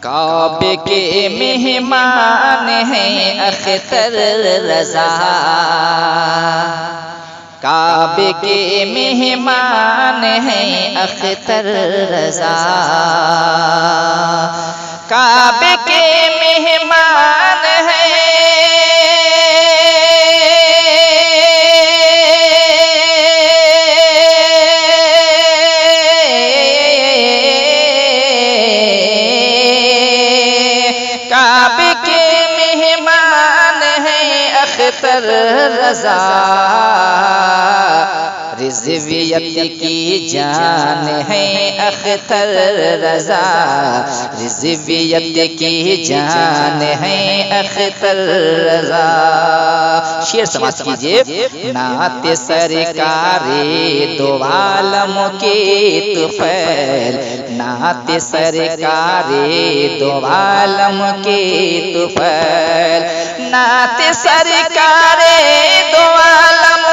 کعبے کے مہمان ہیں اختر رضا، کعبے کے مہمان ہیں اختر رضا، کعبے کے مہمان ہیں کعبے کے مہمان ہیں اختر رضا، رضویت کی جان ہے اختر رضا، رضویت کی جان ہے اختر رضا۔ شعر سماعت کیجئے۔ نعت سرکار دو عالم کے طفیل، نعت سرکار دو عالم کے طفیل، نعت سرکار دو عالم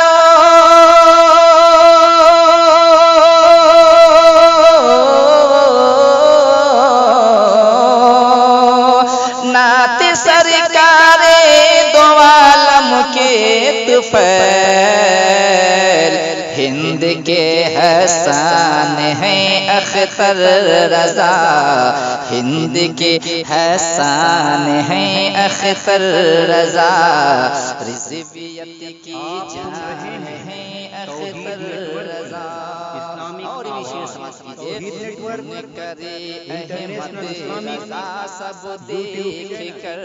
نعت سرکار دو عالم کے طفیل، ہند کے حسان ہیں اختر رضا، ہند کے حسان ہیں اختر رضا، رضویت کی جان ہے اختر رضا۔ اور بھی شعر سماعت کیجئے۔ منکر احمد رضا سب دیکھ کر،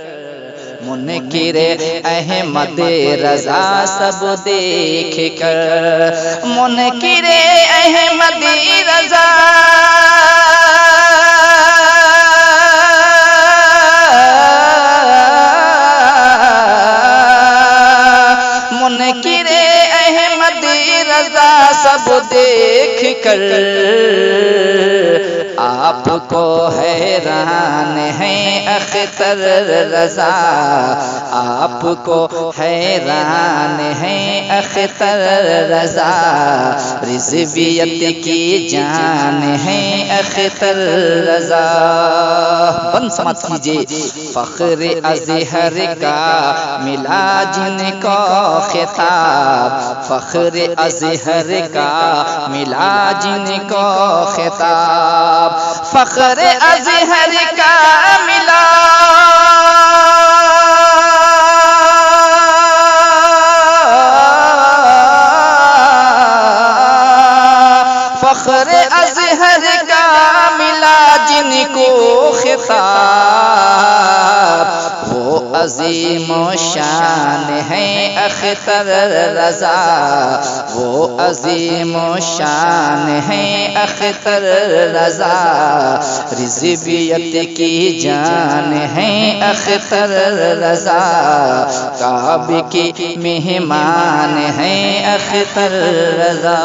منکر احمد رضا سب دیکھ کر، منکر احمد رضا منکر احمد رضا سب دیکھ کر، آپ کو حیران ہیں اختر رضا، آپ کو حیران ہیں اختر رضا، رضویت کی جان ہے اختر رضا۔ بند سماعت کیجئے۔ فخر ازہر کا ملا جن کو خطاب، فخر ازہر کا ملا جن کو خطاب، فخر ازہر کا ملا فخر ازہر کا ملا جن کو خطاب، وہ عظیم و شان ہیں اختر رضا، وہ عظیم و شان ہیں اختر رضا، رضویت کی جان ہے اختر رضا، کعبے کے مہمان ہیں اختر رضا۔